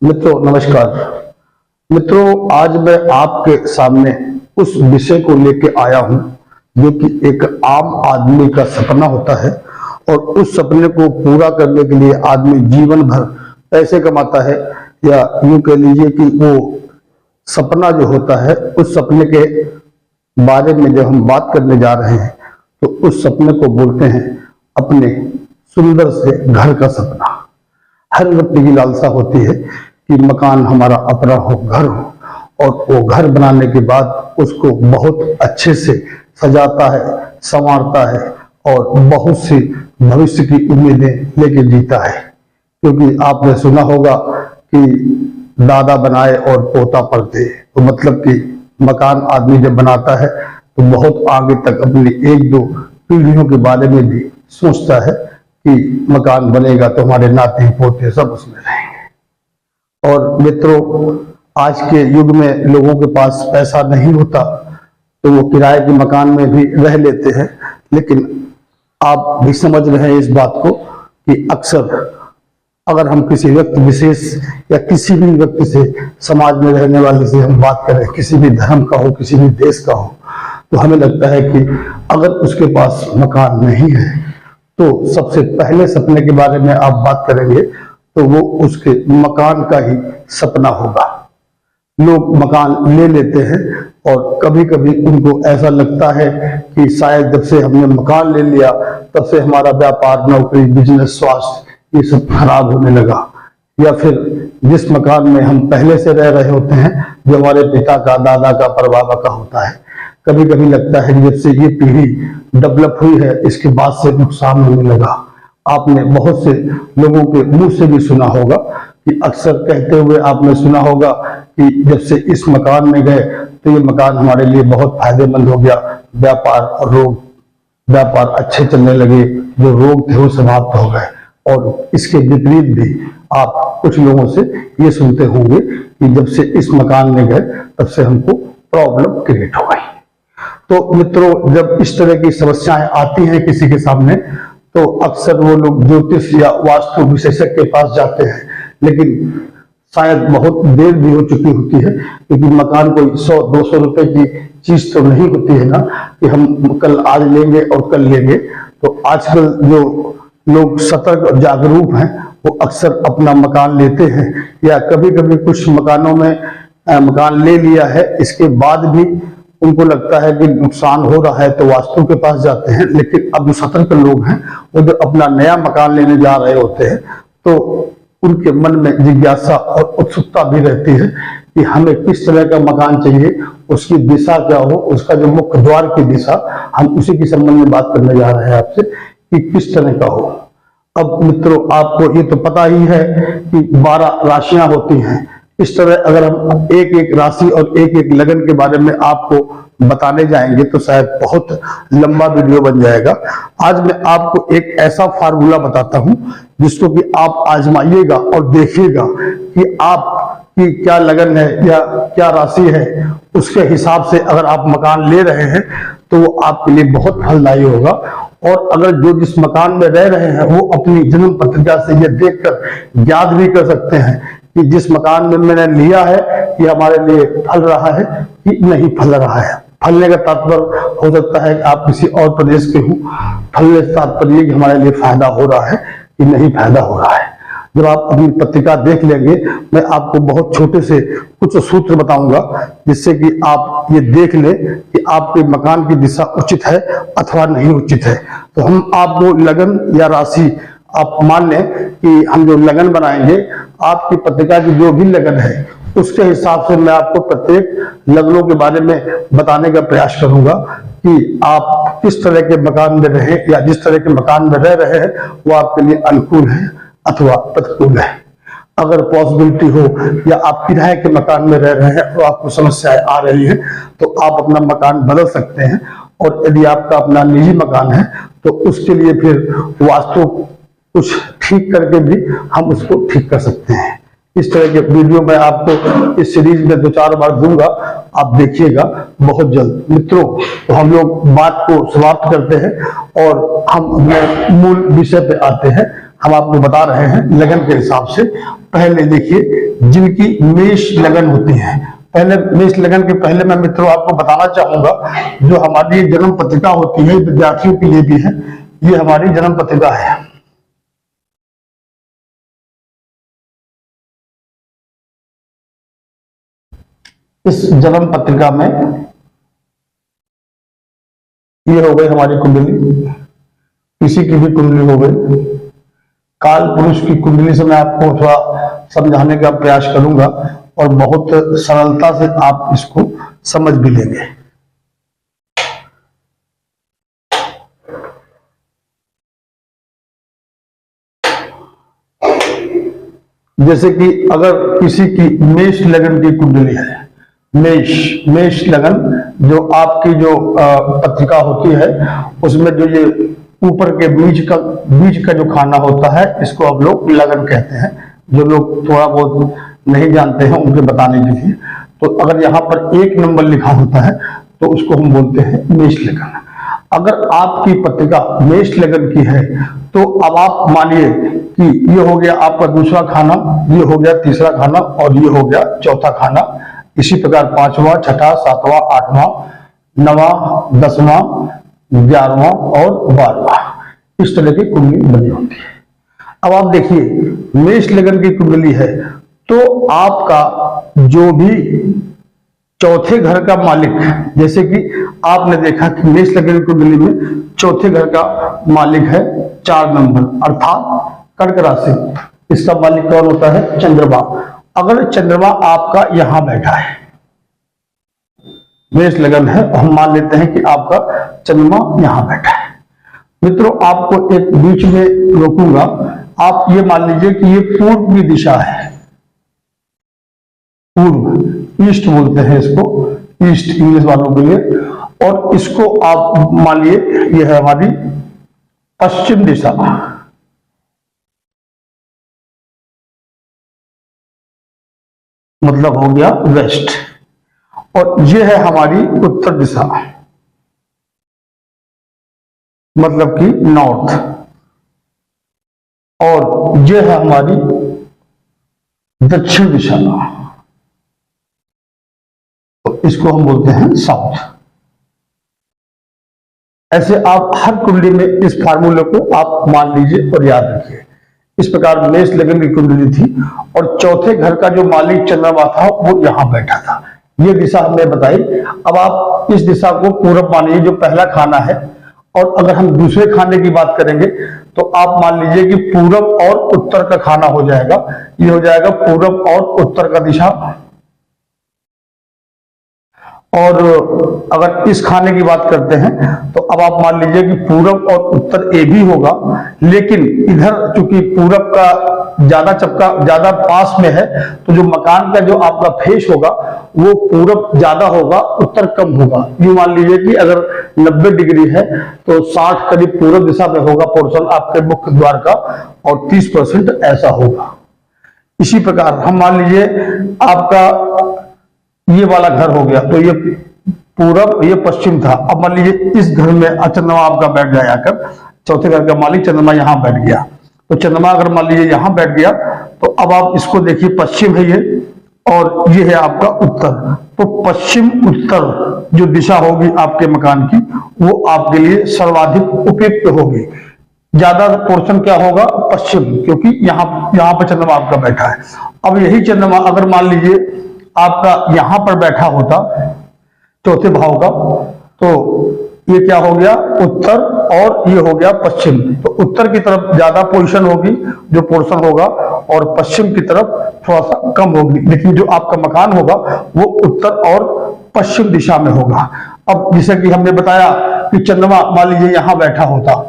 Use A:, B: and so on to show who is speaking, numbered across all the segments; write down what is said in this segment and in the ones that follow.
A: मित्रों नमस्कार। मित्रों, आज मैं आपके सामने उस विषय को लेके आया हूं जो कि एक आम आदमी का सपना होता है और उस सपने को पूरा करने के लिए आदमी जीवन भर पैसे कमाता है, या यूं कह लीजिए कि वो सपना जो होता है, उस सपने के बारे में जब हम बात करने जा रहे हैं तो उस सपने को बोलते हैं अपने सुंदर से घर का सपना। हर व्यक्ति की लालसा होती है कि मकान हमारा अपना हो, घर हो, और वो घर बनाने के बाद उसको बहुत अच्छे से सजाता है, संवारता है और बहुत सी भविष्य की उम्मीदें लेके जीता है। क्योंकि आपने सुना होगा कि दादा बनाए और पोता पलटे, तो मतलब कि मकान आदमी जब बनाता है तो बहुत आगे तक अपनी एक दो पीढ़ियों के बारे में भी सोचता है कि मकान बनेगा तो हमारे नाते पोते सब उसमें रहेंगे। और मित्रों, आज के युग में लोगों के पास पैसा नहीं होता तो वो किराए के मकान में भी रह लेते हैं, लेकिन आप भी समझ रहे हैं इस बात को कि अक्सर अगर हम किसी व्यक्ति विशेष या किसी भी व्यक्ति से, समाज में रहने वाले से हम बात करें, किसी भी धर्म का हो, किसी भी देश का हो, तो हमें लगता है कि अगर उसके पास मकान नहीं है तो सबसे पहले सपने के बारे में आप बात करेंगे तो वो उसके मकान का ही सपना होगा। लोग मकान ले लेते हैं और कभी कभी उनको ऐसा लगता है कि शायद जब से हमने मकान ले लिया तब से हमारा व्यापार, नौकरी, बिजनेस, स्वास्थ्य ये सब खराब होने लगा, या फिर जिस मकान में हम पहले से रह रहे होते हैं जो हमारे पिता का, दादा का, परबाबा का होता है, कभी कभी लगता है कि जब से ये पीढ़ी डेवलप हुई है इसके बाद से नुकसान होने लगा। आपने बहुत से लोगों के मुंह से भी सुना होगा कि अक्सर कहते हुए आपने सुना होगा कि जब से इस मकान में गए तो ये मकान हमारे लिए बहुत फायदेमंद हो गया, व्यापार अच्छे चलने लगे, जो रोग थे वो समाप्त हो गए। और इसके विपरीत भी आप कुछ लोगों से ये सुनते होंगे कि जब से इस मकान में गए तब से हमको प्रॉब्लम क्रिएट हो गई। तो मित्रों, जब इस तरह की समस्याएं आती हैं किसी के सामने तो अक्सर वो लोग ज्योतिष या वास्तु विशेषज्ञ के पास जाते हैं, लेकिन शायद बहुत देर भी हो चुकी होती है, क्योंकि मकान कोई 100-200 रुपए की चीज तो नहीं होती है ना कि हम कल आज लेंगे और कल लेंगे। तो आजकल जो लोग सतर्क और जागरूक हैं वो अक्सर अपना मकान लेते हैं, या कभी कभी कुछ मकानों में मकान ले लिया है, इसके बाद भी उनको लगता है कि नुकसान हो रहा है तो वास्तु के पास जाते हैं। लेकिन अब जो सतर्क लोग हैं वो जो अपना नया मकान लेने जा रहे होते हैं तो उनके मन में जिज्ञासा और उत्सुकता भी रहती है कि हमें किस तरह का मकान चाहिए, उसकी दिशा क्या हो, उसका जो मुख्य द्वार की दिशा, हम उसी के संबंध में बात करने जा रहे हैं आपसे कि किस तरह का हो। अब मित्रों, आपको ये तो पता ही है कि 12 राशियां होती हैं। इस तरह अगर हम एक एक राशि और एक एक लगन के बारे में आपको बताने जाएंगे तो शायद बहुत लंबा वीडियो बन जाएगा। आज मैं आपको एक ऐसा फार्मूला बताता हूं जिसको कि आप आजमाइएगा और देखिएगा कि आपकी क्या लगन है या क्या राशि है, उसके हिसाब से अगर आप मकान ले रहे हैं तो वो आपके लिए बहुत फलदायी होगा। और अगर जो जिस मकान में रह रहे हैं वो अपनी जन्म पत्रिका से ये देखकर याद भी कर सकते हैं कि जिस मकान में मैंने लिया है ये हमारे लिए फल रहा है कि नहीं फल रहा है। फलने का तात्पर्य हो सकता है कि आप किसी और प्रदेश के हों, फलने से तात्पर्य कि हमारे लिए फायदा हो रहा है कि नहीं फायदा हो रहा है। जब आप अपनी पत्रिका देख लेंगे, मैं आपको बहुत छोटे से कुछ सूत्र बताऊंगा जिससे कि आप ये देख लें कि आपके मकान की दिशा उचित है अथवा नहीं उचित है। तो हम आपको लगन या राशि, आप मान लें कि हम जो लगन बनाएंगे, आपकी पत्रिका की जो भी लगन है उसके हिसाब से मैं आपको प्रत्येक लगनों के बारे में बताने का प्रयास करूंगा कि आप किस तरह के मकान में रहे या जिस तरह के मकान में रह रहे हैं वो आपके लिए अनुकूल है अथवा प्रतिकूल है। अगर पॉसिबिलिटी हो या आप किराए के मकान में रह रहे हैं और आपको समस्याएं आ रही हैं तो आप अपना मकान बदल सकते हैं। और यदि आपका अपना निजी मकान है तो उसके लिए फिर वास्तु कुछ ठीक करके भी हम उसको ठीक कर सकते हैं। इस तरह के वीडियो मैं आपको इस सीरीज में 2-4 बार दूंगा, आप देखिएगा बहुत जल्द। मित्रों, तो हम लोग बात को समाप्त करते हैं और हम अपने मूल विषय पे आते हैं। हम आपको बता रहे हैं लगन के हिसाब से। पहले देखिए, जिनकी मेष लगन होती है। पहले मेष लगन के पहले मैं मित्रों आपको बताना चाहूंगा, जो हमारी जन्म पत्रिका होती है विद्यार्थियों के लिए भी है, ये हमारी जन्म पत्रिका है। इस जन्म पत्रिका में ये हो गई हमारी कुंडली, किसी की भी कुंडली हो गई। काल पुरुष की कुंडली से मैं आपको थोड़ा समझाने का प्रयास करूंगा और बहुत सरलता से आप इसको समझ भी लेंगे। जैसे कि अगर किसी की मेष लगन की कुंडली है, मेष लगन, जो आपकी जो पत्रिका होती है उसमें जो ये ऊपर के बीज का जो खाना होता है, इसको अब लोग लगन कहते हैं। जो लोग थोड़ा बहुत नहीं जानते हैं उनके बताने के लिए, तो अगर यहाँ पर 1 नंबर लिखा होता है तो उसको हम बोलते हैं मेष लगन। अगर आपकी पत्रिका मेष लगन की है तो अब आप मानिए कि ये हो गया आपका दूसरा खाना, ये हो गया तीसरा खाना और ये हो गया चौथा खाना। इसी प्रकार 5वां, 6वां, 7वां, 8वां, 9वां, 10वां, 11वां और 12वां, इस तरह की कुंडली बनी होती है। अब आप देखिए मेष लगन की कुंडली है तो आपका जो भी चौथे घर का मालिक, जैसे कि आपने देखा कि मेष लगन की कुंडली में चौथे घर का मालिक है 4 नंबर, अर्थात कर्क राशि। इसका मालिक कौन होता है? चंद्रमा। अगर चंद्रमा आपका यहां बैठा है, मेष लगन है, हम मान लेते हैं कि आपका चंद्रमा यहां बैठा है। मित्रों आपको एक बीच में रोकूंगा, आप ये मान लीजिए कि ये पूर्व की दिशा है, पूर्व, ईस्ट बोलते हैं इसको, ईस्ट इंग्लिश वालों के लिए। और इसको आप मान लीजिए ये है हमारी पश्चिम दिशा, मतलब हो गया वेस्ट। और ये है हमारी उत्तर दिशा, मतलब कि नॉर्थ। और ये है हमारी दक्षिण दिशा, तो इसको हम बोलते हैं साउथ। ऐसे आप हर कुंडली में इस फार्मूले को आप मान लीजिए और याद रखिए। इस प्रकार मेष लगन की कुंडली थी और चौथे घर का जो मालिक चंद्रमा था वो यहां बैठा था। ये दिशा हमने बताई। अब आप इस दिशा को पूरब मानिए, जो पहला खाना है। और अगर हम दूसरे खाने की बात करेंगे तो आप मान लीजिए कि पूरब और उत्तर का खाना हो जाएगा। ये हो जाएगा पूरब और उत्तर का दिशा। और अगर इस खाने की बात करते हैं तो अब आप मान लीजिए कि पूरब और उत्तर ए भी होगा, लेकिन इधर चूंकि पूरब का ज्यादा पास में है तो जो मकान का जो आपका फेस होगा वो पूरब ज्यादा होगा, उत्तर कम होगा। ये मान लीजिए कि अगर 90 डिग्री है तो 60 करीब पूरब दिशा में होगा पोर्शन आपके मुख्य द्वार का, और 30% ऐसा होगा। इसी प्रकार हम मान लीजिए आपका ये वाला घर हो गया, तो ये पूरब, ये पश्चिम था। अब मान लीजिए इस घर में चंद्रमा आपका बैठ गया आकर, चौथे घर का मालिक चंद्रमा यहां बैठ गया। तो चंद्रमा अगर मान लीजिए यहां बैठ गया तो अब आप इसको देखिए, पश्चिम है ये और ये है आपका उत्तर। तो पश्चिम उत्तर जो दिशा होगी आपके मकान की वो आपके लिए सर्वाधिक उपयुक्त होगी। ज्यादा पोर्शन क्या होगा? पश्चिम, क्योंकि यहाँ पर चंद्रमा आपका बैठा है। अब यही चंद्रमा अगर मान लीजिए आपका यहां पर बैठा होता चौथे भाव का, तो ये क्या हो गया? उत्तर, और ये हो गया पश्चिम। तो उत्तर की तरफ ज्यादा पोजीशन होगी जो पोर्शन होगा, और पश्चिम की तरफ थोड़ा सा कम होगी। लेकिन जो आपका मकान होगा वो उत्तर और पश्चिम दिशा में होगा। अब जैसे कि हमने बताया कि चंद्रमा मान लीजिए यहां बैठा होता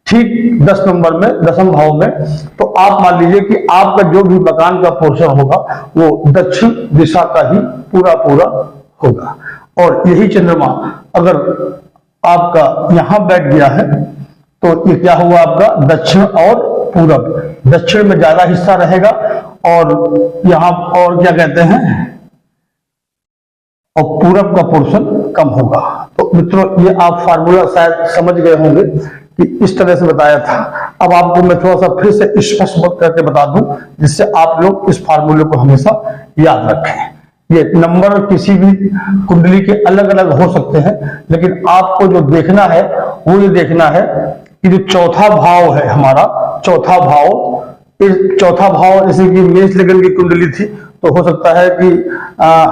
A: ठीक 10 नंबर में, 10वें भाव में, तो आप मान लीजिए कि आपका जो भी मकान का पोर्शन होगा वो दक्षिण दिशा का ही पूरा होगा। और यही चंद्रमा अगर आपका यहां बैठ गया है तो ये क्या हुआ? आपका दक्षिण और पूरब। दक्षिण में ज्यादा हिस्सा रहेगा और यहां और क्या कहते हैं, और पूरब का पोर्शन कम होगा। तो मित्रों ये आप फार्मूला शायद समझ गए होंगे कि इस तरह से बताया था। अब आपको मैं थोड़ा सा फिर से स्पष्ट करके बता दूं, जिससे आप लोग इस फार्मूले को हमेशा याद रखें। ये नंबर किसी भी कुंडली के अलग अलग हो सकते हैं, लेकिन आपको जो देखना है वो ये देखना है कि जो चौथा भाव है हमारा, चौथा भाव, इस चौथा भाव जैसे कि मेष लगन की कुंडली थी, तो हो सकता है कि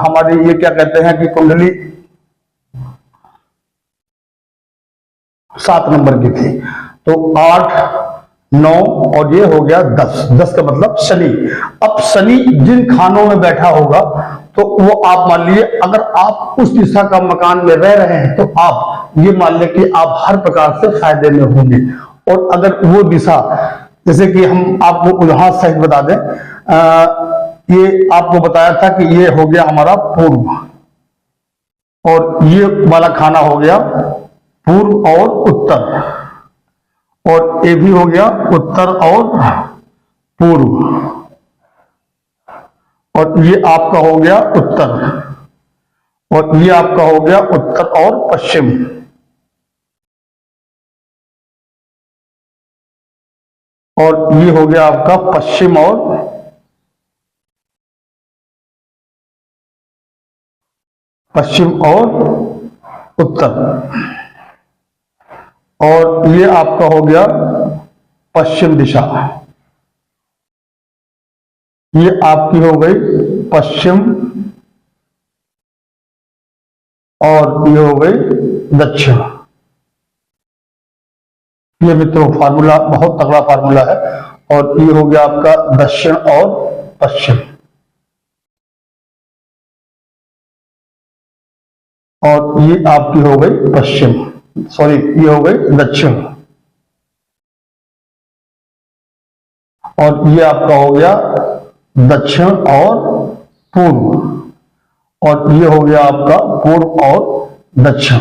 A: हमारी ये क्या कहते हैं कि कुंडली 7 नंबर की थी, तो 8, 9 और ये हो गया 10। 10 का मतलब शनि। अब शनि जिन खानों में बैठा होगा तो वो आप मान लीजिए, अगर आप उस दिशा का मकान में रह रहे हैं तो आप ये मान लें कि आप हर प्रकार से फायदे में होंगे। और अगर वो दिशा, जैसे कि हम आपको उदाहरण सहित बता दें, ये आपको बताया था कि ये हो गया हमारा पूर्व, और ये वाला खाना हो गया पूर्व और उत्तर, और ये भी हो गया उत्तर और पूर्व, और ये आपका हो गया उत्तर, और ये आपका हो गया उत्तर और पश्चिम, और ये हो गया आपका पश्चिम और उत्तर, और ये आपका हो गया पश्चिम दिशा, ये आपकी हो गई पश्चिम, और ये हो गई दक्षिण। ये मित्रों फार्मूला बहुत तगड़ा फार्मूला है, और ये हो गया आपका दक्षिण और पश्चिम, और ये आपकी हो गई पश्चिम, सॉरी ये हो गई दक्षिण, और ये आपका हो गया दक्षिण और पूर्व, और ये हो गया आपका पूर्व और दक्षिण।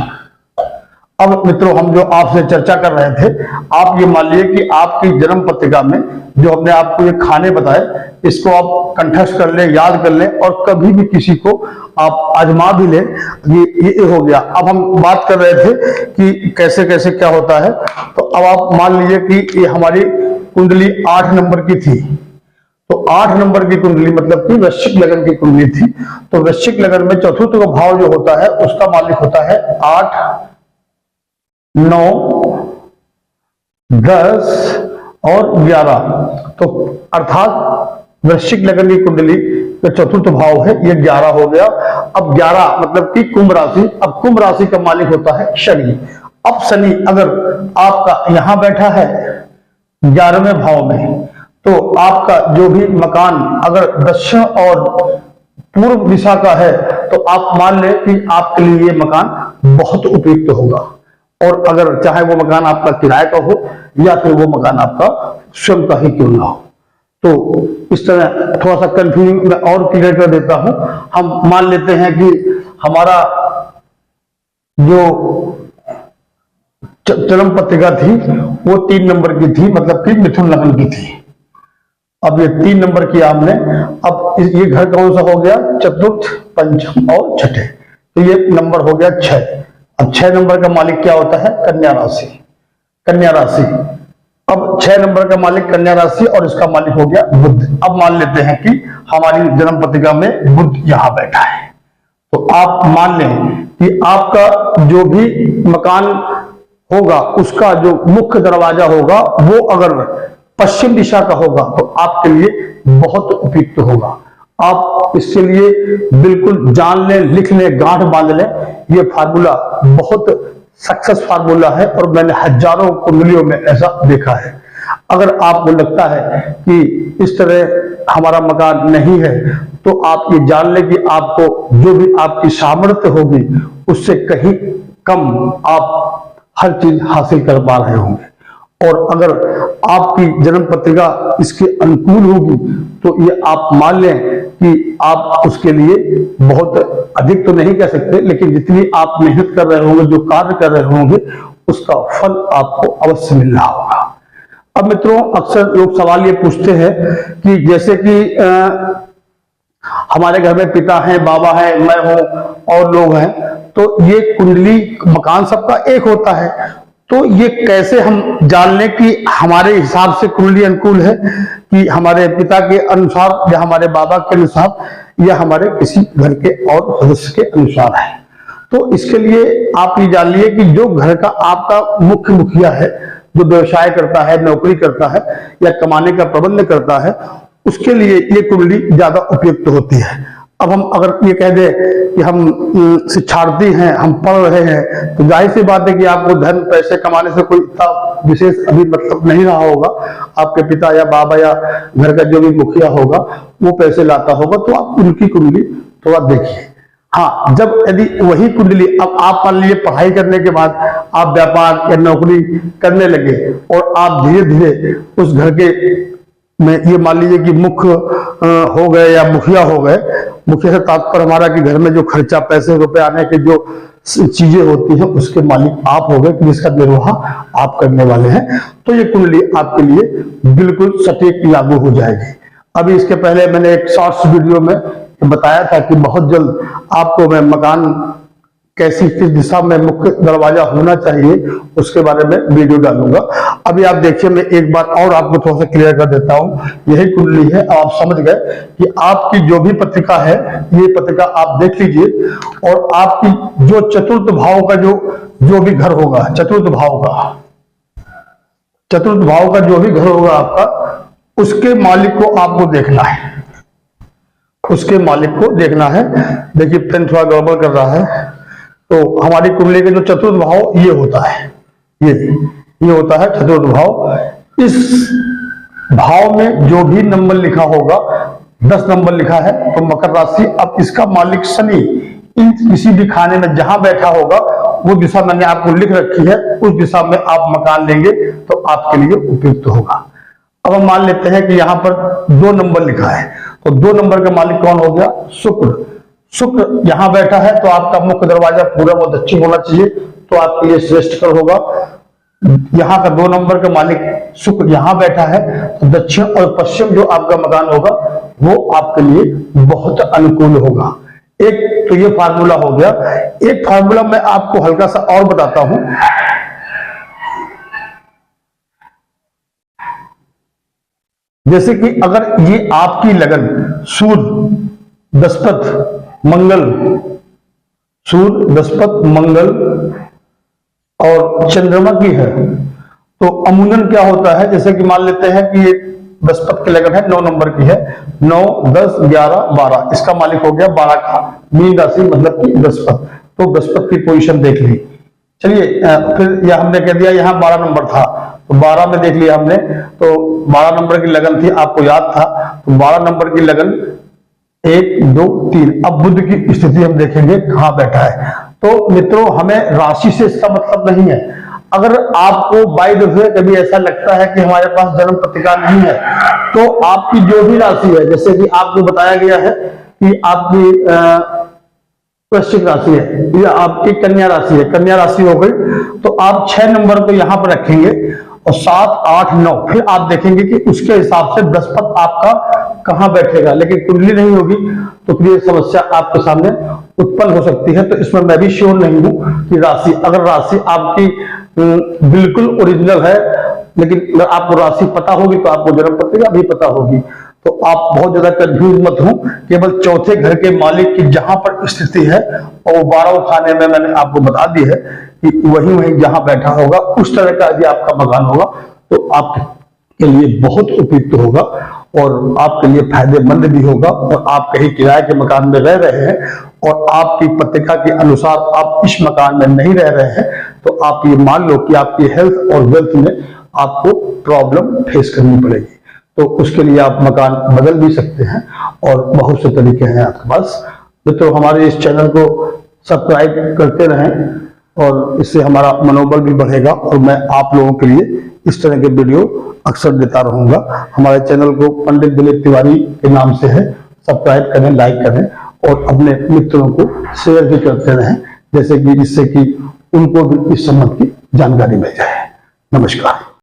A: अब मित्रों हम जो आपसे चर्चा कर रहे थे, आप ये मान लीजिए कि आपकी जन्म पत्रिका में जो हमने आपको ये खाने बताए, इसको आप कंठस्थ कर लें, याद कर लें, और कभी भी किसी को आप आजमा भी लें। ये हो गया। अब हम बात कर रहे थे कि कैसे कैसे क्या होता है, तो अब आप मान लीजिए कि ये हमारी कुंडली 8 नंबर की थी, तो 8 नंबर की कुंडली मतलब कि वृश्चिक लगन की कुंडली थी। तो वृश्चिक लगन में चतुर्थ का भाव जो होता है उसका मालिक होता है 8, 9, 10 और 11। तो अर्थात वृश्चिक लगन की कुंडली का चतुर्थ भाव है ये 11 हो गया। अब 11 मतलब कि कुंभ राशि। अब कुंभ राशि का मालिक होता है शनि। अब शनि अगर आपका यहां बैठा है 11वें भाव में, तो आपका जो भी मकान अगर दक्षिण और पूर्व दिशा का है, तो आप मान लें कि आपके लिए ये मकान बहुत उपयुक्त होगा। और अगर चाहे वो मकान आपका किराए का हो या फिर वो मकान आपका स्वयं का ही क्यों ना हो। तो इस तरह थोड़ा सा कंफ्यूजिंग मैं और क्लियर कर देता हूं। हम मान लेते हैं कि हमारा जो जन्म पत्रिका थी वो 3 नंबर की थी, मतलब कि मिथुन लगन की थी। अब ये 3 नंबर की आपने, अब ये घर कौन सा हो गया, चतुर्थ, पंचम और छठे, तो ये नंबर हो गया 6। अब 6 नंबर का मालिक क्या होता है, कन्या राशि। कन्या राशि, अब 6 नंबर का मालिक कन्या राशि और इसका मालिक हो गया बुध। अब मान लेते हैं कि हमारी जन्म पत्रिका में बुध यहां बैठा है, तो आप मान लें कि आपका जो भी मकान होगा उसका जो मुख्य दरवाजा होगा वो अगर पश्चिम दिशा का होगा तो आपके लिए बहुत उपयुक्त होगा। आप इसके लिए बिल्कुल जान लें, लिख लें, गांठ बांध लें। ये फार्मूला बहुत सक्सेस फार्मूला है और मैंने हजारों कुंडलियों में ऐसा देखा है। अगर आपको लगता है कि इस तरह हमारा मकान नहीं है, तो आप ये जान लें कि आपको जो भी आपकी सामर्थ्य होगी उससे कहीं कम आप हर चीज हासिल कर पा रहे होंगे। और अगर आपकी जन्म पत्रिका इसके अनुकूल होगी तो ये आप मान लें कि आप उसके लिए बहुत अधिक तो नहीं कह सकते, लेकिन जितनी आप मेहनत कर रहे होंगे, जो कार्य कर रहे होंगे, उसका फल आपको अवश्य मिल रहा होगा। अब मित्रों अक्सर लोग सवाल ये पूछते हैं कि जैसे कि हमारे घर में पिता हैं, बाबा हैं, मैं हूं और लोग हैं, तो ये कुंडली मकान सबका एक होता है, तो ये कैसे हम जान लें कि हमारे हिसाब से कुंडली अनुकूल है, कि हमारे पिता के अनुसार या हमारे बाबा के अनुसार या हमारे किसी घर के और सदस्य के अनुसार है? तो इसके लिए आप ये जान लिए कि जो घर का आपका मुख्य मुखिया है, जो व्यवसाय करता है, नौकरी करता है या कमाने का प्रबंध करता है, उसके लिए ये कुंडली ज्यादा उपयुक्त होती है। अब हम अगर ये कह दें कि हम शिक्षार्थी हैं, हम पढ़ रहे हैं, तो जाहिर सी बात है कि आपको धन पैसे कमाने से कोई इतना विशेष अभी मतलब नहीं रहा होगा। आपके पिता या बाबा या घर का जो भी मुखिया होगा वो पैसे लाता होगा, तो आप उनकी कुंडली थोड़ा देखिए। हाँ, जब यदि वही कुंडली अब आप मान लीजिए पढ़ाई करने के बाद आप व्यापार या नौकरी करने लगे और आप धीरे धीरे उस घर के में ये मान लीजिए कि मुख्य हो गए या मुखिया हो गए। मुखिया से तात्पर्य हमारा कि घर में जो खर्चा पैसे रुपए आने के जो चीजें होती हैं उसके मालिक आप हो गए, कि जिसका निर्वाह आप करने वाले हैं, तो ये कुंडली आपके लिए बिल्कुल सटीक लागू हो जाएगी। अभी इसके पहले मैंने एक शॉर्ट्स वीडियो में बताया था कि बहुत जल्द आपको मैं मकान कैसी किस दिशा में मुख्य दरवाजा होना चाहिए उसके बारे में वीडियो डालूंगा। अभी आप देखिए, मैं एक बार और आपको थोड़ा सा क्लियर कर देता हूं। यही कुंडली है, आप समझ गए कि आपकी जो भी पत्रिका है, ये पत्रिका आप देख लीजिए और आपकी जो चतुर्थ भाव का जो भी घर होगा, चतुर्थ भाव का जो भी घर होगा आपका, उसके मालिक को आपको देखना है, उसके मालिक को देखना है। देखिए पेन थोड़ा गड़बड़ कर रहा है। तो हमारी कुंडली के जो चतुर्थ भाव ये होता है, ये होता है चतुर्थ भाव। इस भाव में जो भी नंबर लिखा होगा, 10 नंबर लिखा है तो मकर राशि। अब इसका मालिक शनि इन किसी भी खाने में जहां बैठा होगा वो दिशा मैंने आपको लिख रखी है, उस दिशा में आप मकान लेंगे तो आपके लिए उपयुक्त होगा। अब हम मान लेते हैं कि यहाँ पर 2 नंबर लिखा है, तो 2 नंबर का मालिक कौन हो गया? शुक्र। शुक्र यहाँ बैठा है तो आपका मुख्य दरवाजा पूरा व दक्षिण होना चाहिए, तो आपके लिए श्रेष्ठकर होगा। यहाँ का 2 नंबर का मालिक शुक्र यहाँ बैठा है तो दक्षिण और पश्चिम जो आपका मकान होगा वो आपके लिए बहुत अनुकूल होगा। एक तो ये फार्मूला हो गया। एक फार्मूला मैं आपको हल्का सा और बताता हूं। जैसे कि अगर ये आपकी लगन सूर्य, बृहस्पति, मंगल, सूर्य, बृहस्पति, मंगल और चंद्रमा की है, तो अमूमन क्या होता है, जैसे कि मान लेते हैं कि ये बृहस्पति की लगन है, 9 नंबर की है, 9, 10, 11, 12, इसका मालिक हो गया 12 का मीन राशि, मतलब कि बृहस्पति। तो बृहस्पति की पोजीशन देख ली। चलिए फिर यह हमने कह दिया यहाँ 12 नंबर था, तो 12 में देख लिया हमने, तो 12 नंबर की लगन थी, आपको याद था, तो 12 नंबर की लगन 1, 2, 3। अब बुध की स्थिति हम देखेंगे कहां बैठा है। तो मित्रों, हमें राशि से इसका मतलब नहीं है। अगर आपको बाय द वे कभी ऐसा लगता है कि हमारे पास जन्म पत्रिका नहीं है, तो आपकी जो भी राशि है, जैसे कि आपको बताया गया है कि आपकी वृश्चिक राशि है या आपकी कन्या राशि है, कन्या राशि हो गई, तो आप 6 नंबर को यहां पर रखेंगे और 7, 8, 9 फिर आप देखेंगे कि उसके हिसाब से बृहस्पति आपका कहां बैठेगा। लेकिन कुंडली नहीं होगी तो फिर समस्या आपके सामने उत्पन्न हो सकती है। तो इसमें मैं भी श्योर नहीं हूं कि राशि, अगर राशि आपकी बिल्कुल ओरिजिनल है, लेकिन अगर आपको राशि पता होगी तो आपको जन्म पत्रिका भी पता होगी, तो आप बहुत ज्यादा कंफ्यूज मत हो। केवल चौथे घर के मालिक की जहां पर स्थिति है और 12वें खाने में मैंने आपको बता दी है कि वहीं जहां बैठा होगा, उस तरह का यदि आपका मकान होगा तो आपके लिए बहुत उपयुक्त होगा और आपके लिए फायदेमंद भी होगा। और आप कहीं किराए के मकान में रह रहे हैं और आपकी पत्रिका के अनुसार आप इस मकान में नहीं रह रहे हैं, तो आप ये मान लो कि आपकी हेल्थ और वेल्थ में आपको प्रॉब्लम फेस करनी पड़ेगी। तो उसके लिए आप मकान बदल भी सकते हैं और बहुत से तरीके हैं आपके पास। तो हमारे इस चैनल को सब्सक्राइब करते रहें और इससे हमारा मनोबल भी बढ़ेगा और मैं आप लोगों के लिए इस तरह के वीडियो अक्सर देता रहूंगा। हमारे चैनल को पंडित दिलीप तिवारी के नाम से है, सब्सक्राइब करें, लाइक करें और अपने मित्रों को शेयर भी करते रहें, जैसे कि जिससे कि उनको भी इस संबंध की जानकारी मिल जाए। नमस्कार।